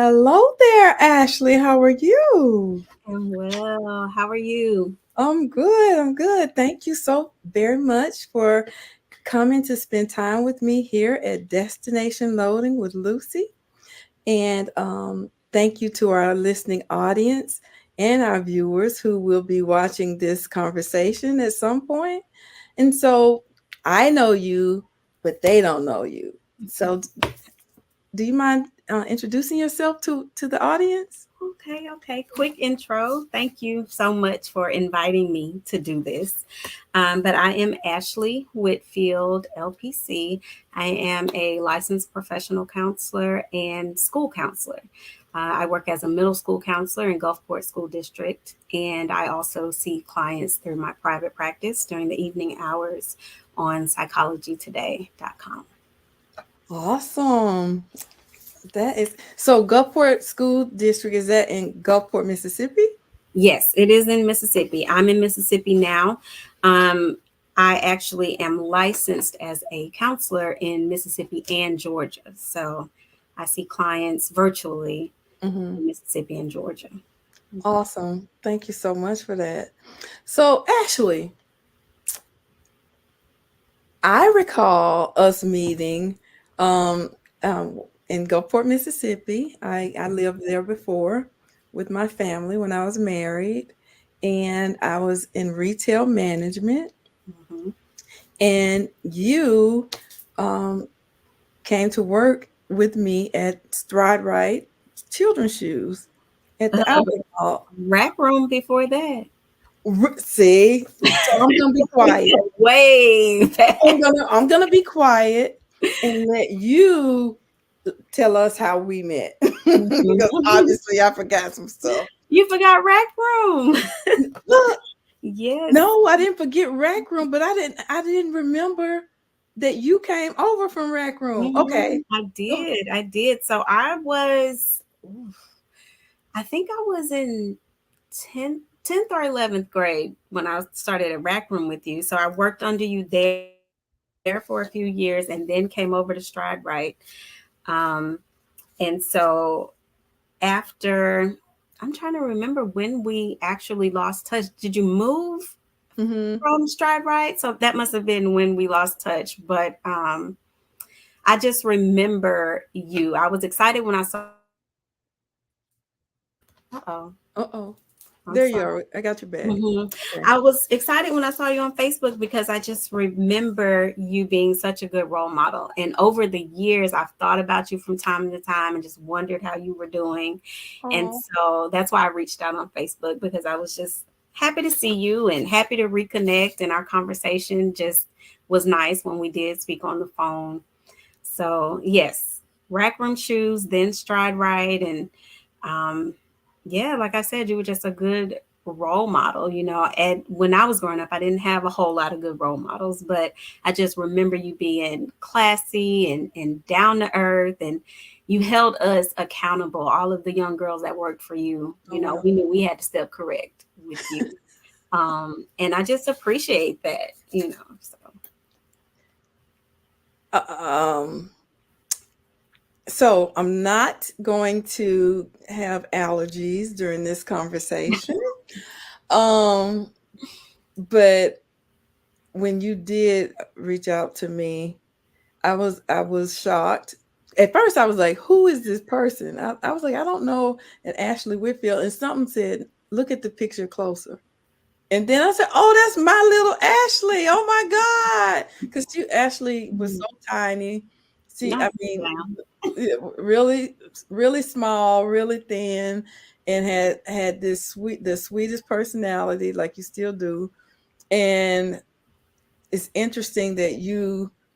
Hello there, Ashley. How are you? I'm well. How are you? I'm good. I'm good. Thank you so very much for coming to spend time with me here at Destination Loading with Lucy. And thank you to our listening audience and our viewers who will be watching this conversation at some point. And so I know you, but they don't know you. So do you mind introducing yourself to the audience? Okay. Quick intro. Thank you so much for inviting me to do this. But I am Ashley Whitfield, LPC. I am a licensed professional counselor and school counselor. I work as a middle school counselor in Gulfport School District, and I also see clients through my private practice during the evening hours on psychologytoday.com. Awesome. That is so Gulfport School District, is that in Gulfport, Mississippi? Yes, it is in Mississippi. I'm in Mississippi now. Um, I actually am licensed as a counselor in Mississippi and Georgia. So I see clients virtually Hmm. in Mississippi and Georgia. Awesome. Thank you so much for that. So, Ashley, I recall us meeting um, in Gulfport, Mississippi. I lived there before with my family when I was married, and I was in retail management. Mhm. And you um, came to work with me at Stride Right Children's Shoes at the outlet mall. Rack room before that. See, so I'm gonna be We quiet. go way back. I'm gonna be quiet and let you tell us how we met because Mhm. obviously I forgot some stuff. You forgot rack room. Look, Yes. no, I didn't forget Rack Room, but I didn't remember that you came over from Rack Room. Okay. I did. I did. So I think I was in 10th or 11th grade when I started at Rack Room with you. So I worked under you there for a few years and then came over to Stride Right. Um, and so after, I'm trying to remember when we actually lost touch. Did you move Hmm. from Stride Right? So that must have been when we lost touch. But I just remember you. I was excited when I saw you on Facebook because I just Uh-oh. I'm There you sorry. are. I got your back. Okay. I was excited when I saw you on Facebook because I just remember you being such a good role model. And over the years, I've thought about you from time to time and just wondered how you were doing. And Oh. so that's why I reached out on Facebook because I was just happy to see you and happy to reconnect. And our conversation just was nice when we did speak on the phone. So, yes, rack room shoes, then stride right. And um, yeah, like I said, you were just a good role model, you know. And when I was growing up, I didn't have a whole lot of good role models, but I just remember you being classy and down to earth, and you held us accountable. All of the young girls that worked for you, Oh you know, wow. we knew we had to step correct with you. And I just appreciate that, you know. So Uh, um. So I'm not going to have allergies during this conversation. Um. But when you did reach out to me, I was shocked. At first, I was like, "Who is this person?" I was like, "I don't know." And Ashley Whitfield, and something said, "Look at the picture closer." And then I said, "Oh, that's my little Ashley! Oh my God!" Because Ashley was so tiny. I not sit mean, down. yeah, really, really small, really thin, and had the sweetest personality, like you still do. And it's interesting that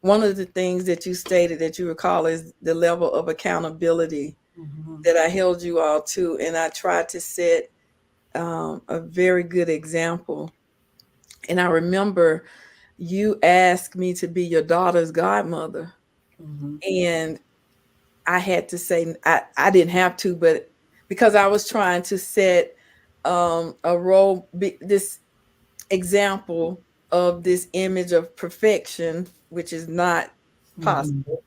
one of the things that you stated that you recall is the level of accountability Mhm. that I held you all to, and I tried to set a very good example. And I remember you asked me to be your daughter's godmother, Mhm. and I had to say I didn't have to, but because I was trying to set this example of this image of perfection, which is not Mhm. possible.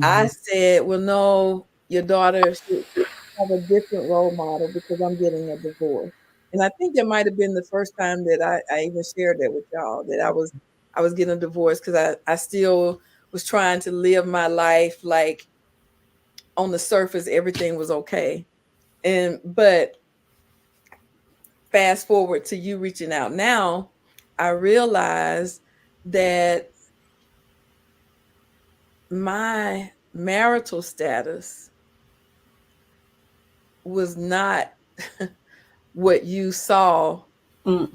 I Mhm. said, well, no, your daughter should have a different role model because I'm getting a divorce. And I think that might have been the first time that I even shared that with y'all, that I was getting a divorce because I still was trying to live my life like on the surface everything was okay. And but fast forward to you reaching out now, I realized that my marital status was not what you saw Mm,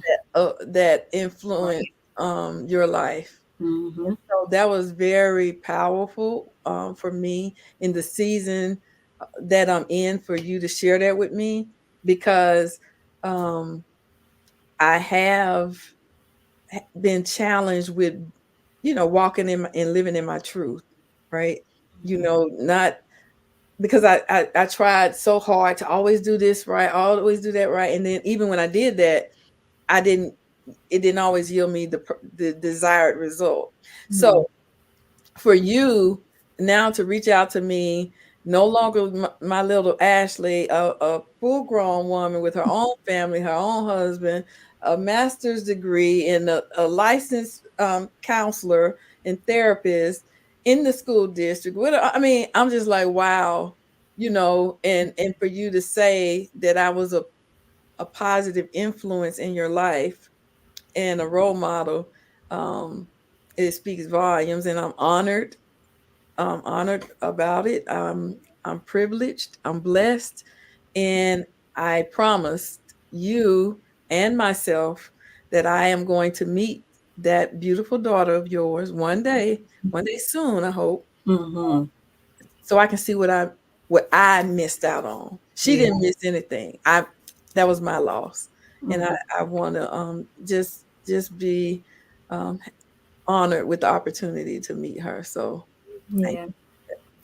that influenced right. your life. Mm-hmm. So that was very powerful for me in the season that I'm in, for you to share that with me, because um, I have been challenged with, walking and living in my truth, right? Not because I tried so hard to always do this right, always do that right, and then even when I did that, I didn't. It didn't always yield me the desired result. Mm-hmm. So for you now to reach out to me, no longer my little Ashley, a full grown woman with her own family, her own husband, a master's degree, and a licensed counselor and therapist in the school district. I mean, I'm just like, wow, and for you to say that I was a positive influence in your life and a role model, um, it speaks volumes, and I'm honored about it. I'm privileged. I'm blessed, and I promised you and myself that I am going to meet that beautiful daughter of yours one day soon. I hope, Mm-hmm. so I can see what I missed out on. She Yeah. didn't miss anything. That was my loss, and I Mm-hmm. I want to just be um, honored with the opportunity to meet her. So thank Yeah.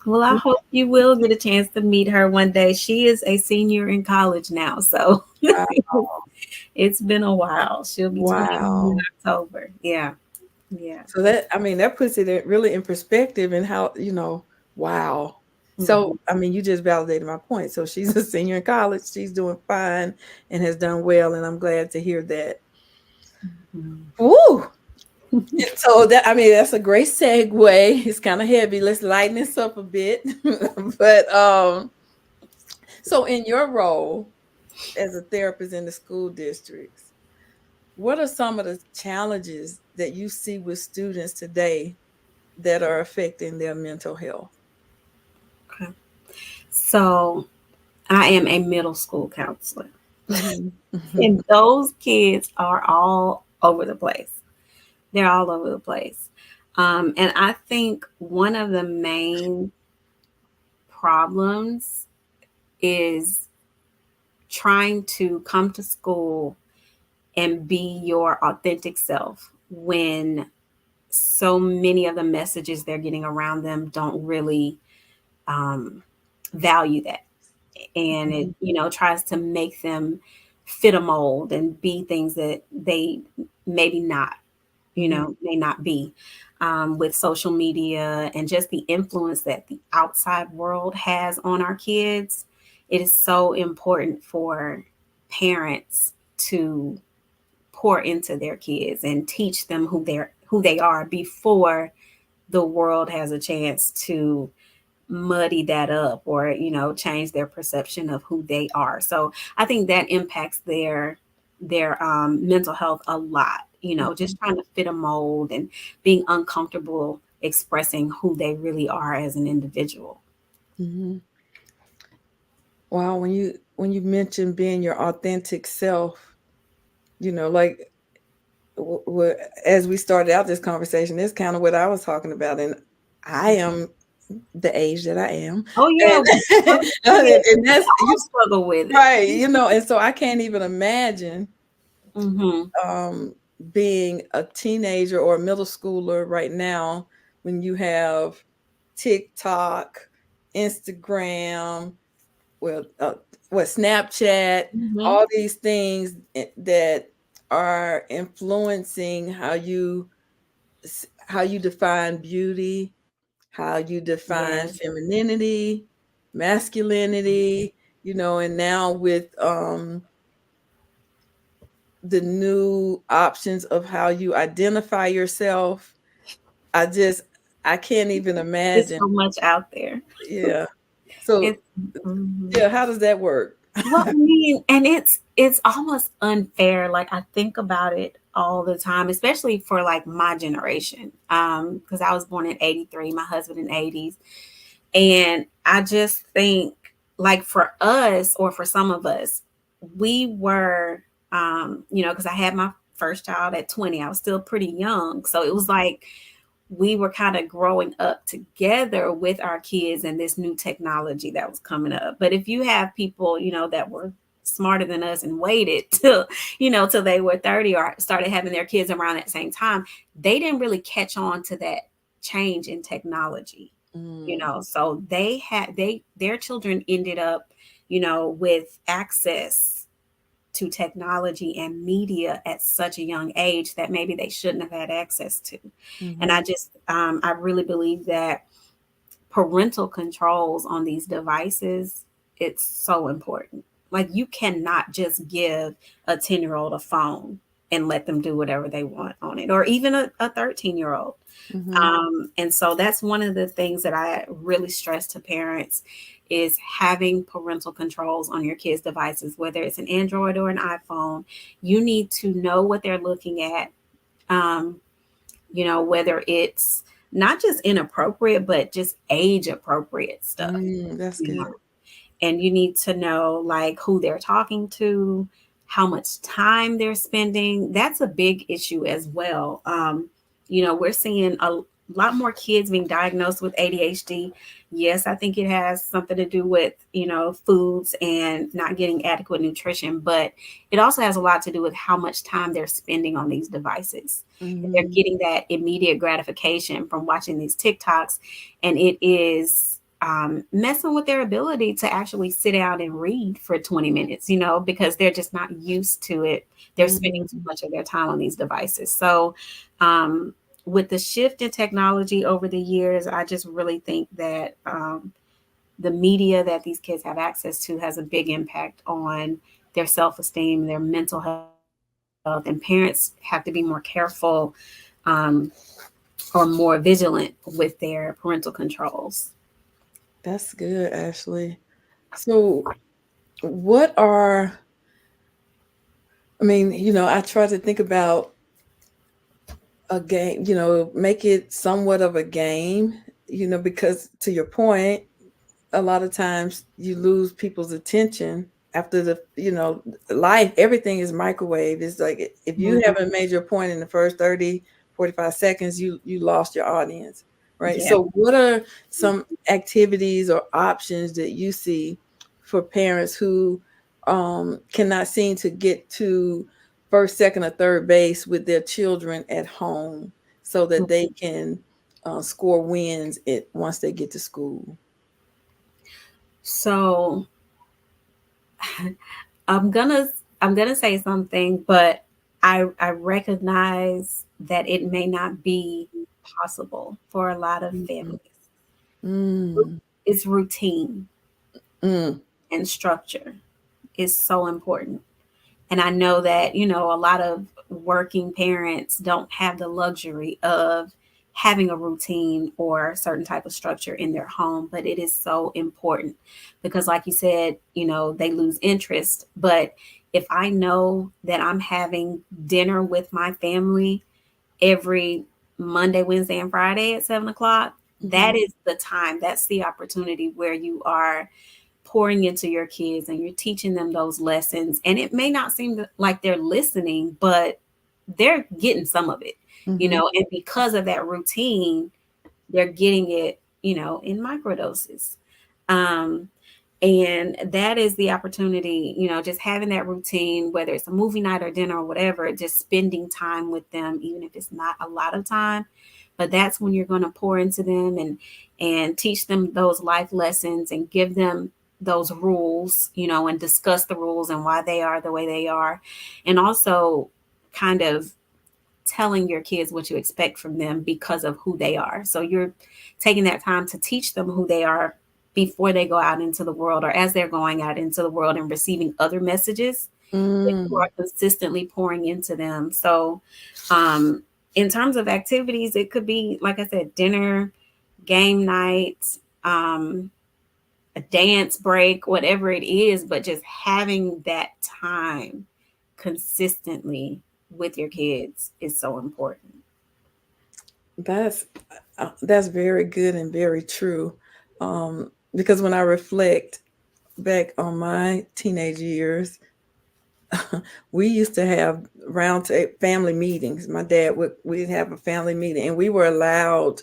Well, I you. hope you will get a chance to meet her one day. She is a senior in college now, so Wow. it's been a while. She'll be 21 in Wow. October. Yeah. Yeah. So that puts it really in perspective, and how, wow. Mm-hmm. So, I mean, you just validated my point. So she's a senior in college. She's doing fine and has done well. And I'm glad to hear that. Woo! So I mean, that's a great segue. It's kind of heavy. Let's lighten this up a bit. But so in your role as a therapist in the school districts, what are some of the challenges that you see with students today that are affecting their mental health? Okay. So I am a middle school counselor, Mhm. and those kids are all over the place. They're all over the place. And I think one of the main problems is trying to come to school and be your authentic self when so many of the messages they're getting around them don't really um, value that. And it, Mhm. tries to make them fit a mold and be things that they maybe not, Mhm. may not be. With social media and just the influence that the outside world has on our kids, it is so important for parents to pour into their kids and teach them who they are before the world has a chance to muddy that up or change their perception of who they are. So I think that impacts their mental health a lot, just trying to fit a mold and being uncomfortable expressing who they really are as an individual. Mhm. Wow, when you mentioned being your authentic self, like as we started out this conversation, that's kind of what I was talking about, and I am the age that I am, Oh yeah, and we and we that's all you struggle with it. right, and so I can't even imagine Mm-hmm. um, being a teenager or a middle schooler right now when you have TikTok, Instagram, well, Snapchat, Mm-hmm. all these things that are influencing how you define beauty, how you define Yes. femininity, masculinity. And now with the new options of how you identify yourself, I just I can't even It's imagine. so much out there. Yeah. So It's mhm. yeah, how does that work? Well, I mean, and it's almost unfair. Like I think about it all the time, especially for like my generation. Because I was born in '83, my husband in '80s, and I just think like for us or for some of us, we were, because I had my first child at 20. I was still pretty young, so it was like we were kind of growing up together with our kids and this new technology that was coming up. But if you have people, that were smarter than us and waited till, till they were 30 or started having their kids around at the same time, they didn't really catch on to that change in technology. Mm, So their children ended up, with access to technology and media at such a young age that maybe they shouldn't have had access to. And mhm, I really believe that parental controls on these devices, it's so important. Like you cannot just give a 10-year-old a phone and let them do whatever they want on it, or even a 13-year-old. mhm, And so that's one of the things that I really stress to parents is having parental controls on your kids' devices, whether it's an Android or an iPhone. You need to know what they're looking at. Um, whether it's not just inappropriate, but just age appropriate stuff, that's you good. know, and you need to know like who they're talking to, how much time they're spending. That's a big issue as well. We're seeing a lot more kids being diagnosed with ADHD. Yes, I think it has something to do with, foods and not getting adequate nutrition, but it also has a lot to do with how much time they're spending on these devices. If they're Mhm, getting that immediate gratification from watching these TikToks, and it is messing with their ability to actually sit down and read for 20 minutes, because they're just not used to it. They're spending too mhm. much of their time on these devices. So, um, with the shift in technology over the years, I just really think that the media that these kids have access to has a big impact on their self esteem, their mental health, and parents have to be more careful um, or more vigilant with their parental controls. That's good, Ashley. So, what are, I mean, I try to think about a game, make it somewhat of a game, because to your point, a lot of times you lose people's attention after life, everything is microwave. It's like if you Mhm. haven't made your point in the first 30, 45 seconds, you lost your audience, right? Yeah. So what are some activities or options that you see for parents who cannot seem to get to first, second, or third base with their children at home so that they can score wins once they get to school? So I'm gonna I'm gonna say something, but I recognize that it may not be possible for a lot of Mhm. families. Mm, It's routine mm, and structure is so important. And I know that, a lot of working parents don't have the luxury of having a routine or a certain type of structure in their home, but it is so important because, like you said, they lose interest. But if I know that I'm having dinner with my family every Monday, Wednesday, and Friday at 7 o'clock, that mhm, is the time, that's the opportunity where you are pouring into your kids and you're teaching them those lessons. And it may not seem like they're listening, but they're getting some of it, mhm. and because of that routine, they're getting it, in microdoses. Um, and that is the opportunity, just having that routine, whether it's a movie night or dinner or whatever, just spending time with them, even if it's not a lot of time. But that's when you're going to pour into them and teach them those life lessons and give them those rules, and discuss the rules and why they are the way they are. And also kind of telling your kids what you expect from them because of who they are. So you're taking that time to teach them who they are before they go out into the world, or as they're going out into the world and receiving other messages, that you Mm. are consistently pouring into them. So, um, in terms of activities, it could be, like I said, dinner, game night, um, a dance break, whatever it is, but just having that time consistently with your kids is so important. That's that's very good and very true. Because when I reflect back on my teenage years, we used to have family meetings. My dad would we'd have a family meeting, and we were allowed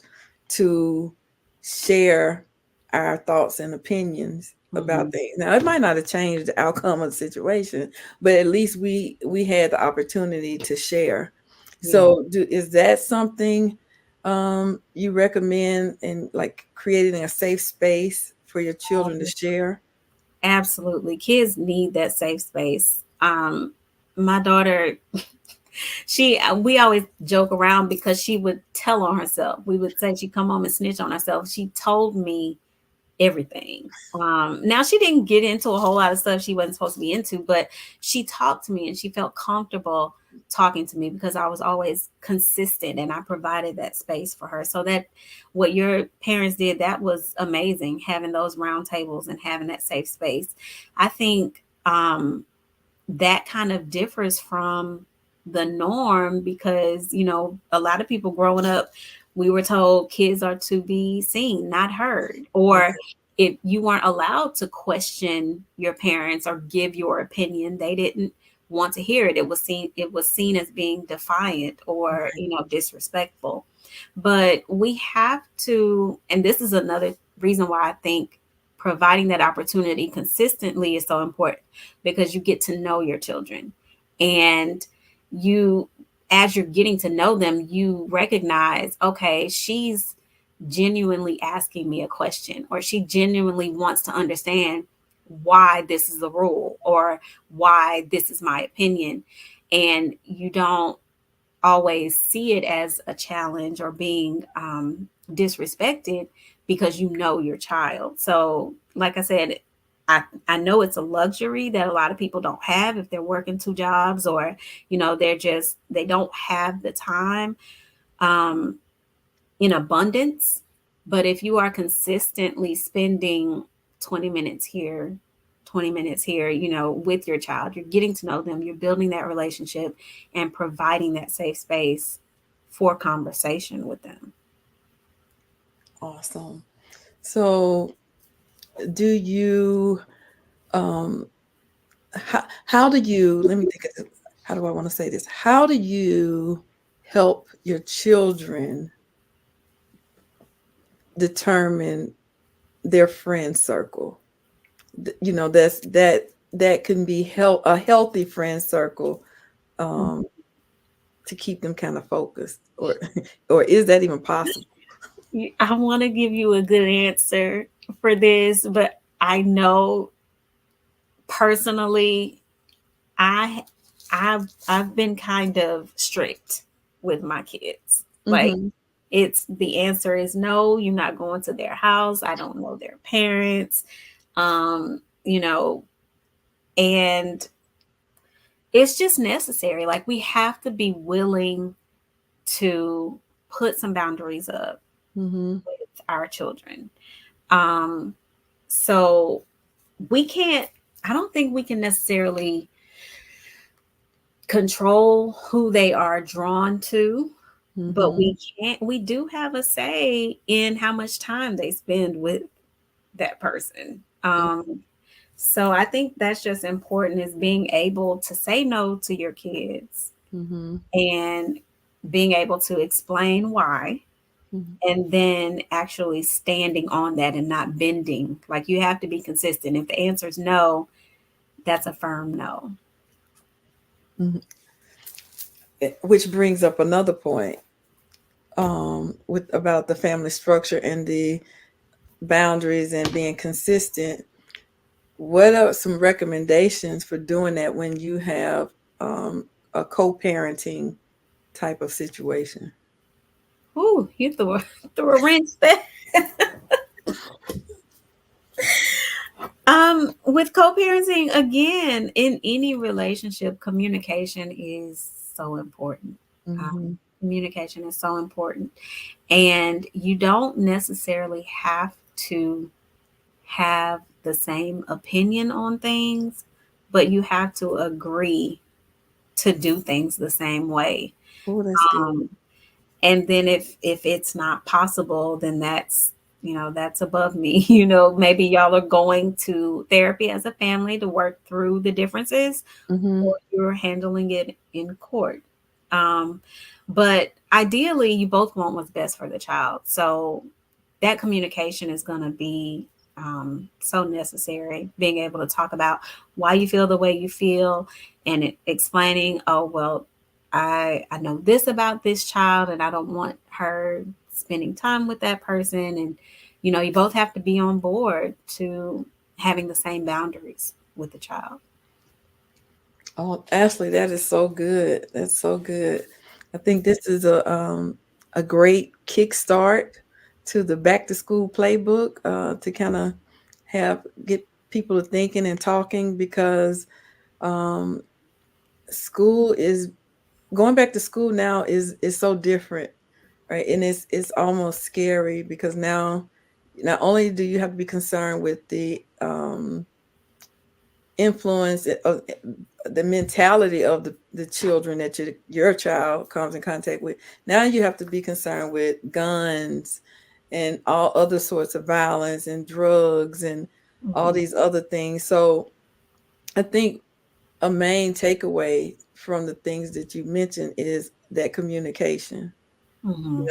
to share our thoughts and opinions about Mhm. things. Now, it might not have changed the outcome of the situation, but at least we had the opportunity to share. Yeah. So, is that something you recommend in like creating a safe space for your children to share? Absolutely. Kids need that safe space. My daughter, we always joke around because she would tell on herself. We would say she'd come home and snitch on herself. She told me everything. Now she didn't get into a whole lot of stuff she wasn't supposed to be into, but she talked to me and she felt comfortable talking to me because I was always consistent and I provided that space for her. So that what your parents did, that was amazing, having those round tables and having that safe space. I think that kind of differs from the norm because, a lot of people growing up, we were told kids are to be seen, not heard. Or if you weren't allowed to question your parents or give your opinion, they didn't want to hear it. It was seen as being defiant or, disrespectful. But we have to, and this is another reason why I think providing that opportunity consistently is so important because you get to know your children, and you as you're getting to know them, you recognize, okay, she's genuinely asking me a question, or she genuinely wants to understand why this is the rule or why this is my opinion. And you don't always see it as a challenge or being disrespected because you know your child. So, like I said, I know it's a luxury that a lot of people don't have if they're working two jobs, or they don't have the time um, in abundance. But if you are consistently spending 20 minutes here, 20 minutes here, with your child, you're getting to know them, you're building that relationship and providing that safe space for conversation with them. Awesome. So, do you um how do you let me think of this, how do I want to say this? How do you help your children determine their friend circle? That can be a healthy friend circle, um, to keep them kind of focused, or or is that even possible? I want to give you a good answer for this, but I know personally, I I've been kind of strict with my kids. Like, Mm-hmm. it's the answer is no, you're not going to their house. I don't know their parents. Um, you know, and it's just necessary. Like, we have to be willing to put some boundaries up Mm-hmm. with our children. Um, so we can't, I don't think we can necessarily control who they are drawn to, but Mm-hmm. we do have a say in how much time they spend with that person. So I think that's just important, is being able to say no to your kids Mm-hmm. and being able to explain why, Mm-hmm. and then actually standing on that and not bending. Like, you have to be consistent. If the answer is no, that's a firm no. Mm-hmm. Which brings up another point, with about the family structure and the boundaries and being consistent. What are some recommendations for doing that when you have a co-parenting type of situation? Ooh, you threw a wrench there. With co-parenting, again, in any relationship, communication is so important. Mm-hmm. Communication is so important. And you don't necessarily have to have the same opinion on things, but you have to agree to do things the same way. Oh, that's good. Um, and then if it's not possible, then that's above me. Maybe y'all are going to therapy as a family to work through the differences, Mm-hmm. or you're handling it in court. um, but ideally you both want what's best for the child, so that communication is going to be so necessary. Being able to talk about why you feel the way you feel, and explaining, oh well, I know this about this child, and I don't want her spending time with that person. And you both have to be on board to having the same boundaries with the child. Oh, Ashley, that is so good. That's so good. I think this is a great kickstart to the back to school playbook, to kind of have get people to thinking and talking, because um, school is going back to school now is so different, right? And it's almost scary, because now not only do you have to be concerned with the influence of the mentality of the children that your child comes in contact with. Now you have to be concerned with guns and all other sorts of violence and drugs and all Mhm. these other things. So I think a main takeaway from the things that you mentioned is that communication. Mhm.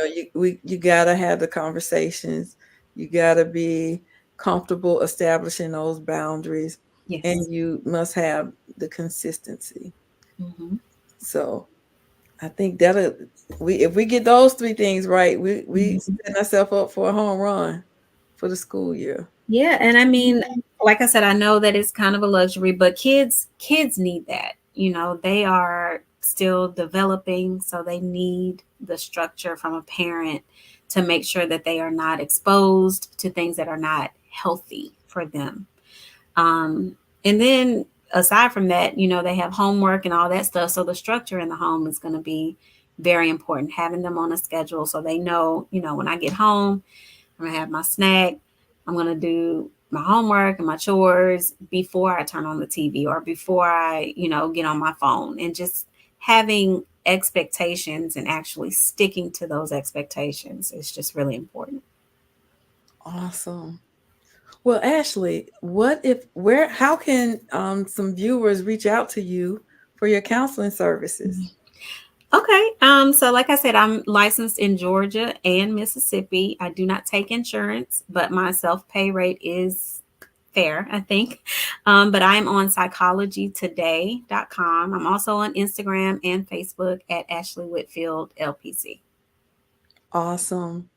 You gotta have the conversations. You gotta be comfortable establishing those boundaries, and Yes. you must have the consistency. Mhm. So I think that we if we get those three things right, we Mhm. set ourselves up for a home run for the school year. Yeah, and I mean, like I said, I know that it's kind of a luxury, but kids need that. They are still developing, so they need the structure from a parent to make sure that they are not exposed to things that are not healthy for them. Um, and then aside from that, they have homework and all that stuff. So the structure in the home is going to be very important. Having them on a schedule so they know, when I get home, I'm going to have my snack. I'm going to do my homework and my chores before I turn on the TV, or before I, get on my phone, and just having expectations and actually sticking to those expectations is just really important. Awesome. Well, Ashley, how can some viewers reach out to you for your counseling services? Okay. So like I said, I'm licensed in Georgia and Mississippi. I do not take insurance, but my self-pay rate is fair, I think. But I'm on psychologytoday.com. I'm also on Instagram and Facebook at Ashley Whitfield LPC. Awesome.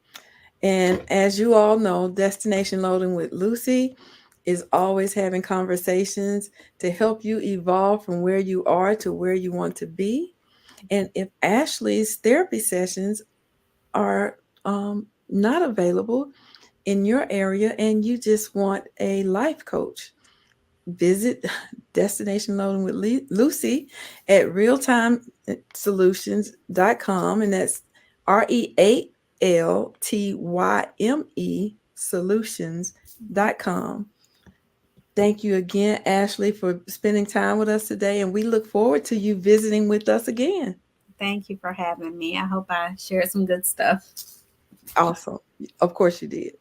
And as you all know, Destination Loading with Lucy is always having conversations to help you evolve from where you are to where you want to be. And if Ashley's therapy sessions are not available in your area and you just want a life coach, visit Destination Loading with Lucy at realtimesolutions.com. And that's REALTYME solutions.com. Thank you again, Ashley, for spending time with us today. And we look forward to you visiting with us again. Thank you for having me. I hope I shared some good stuff. Awesome. Of course you did.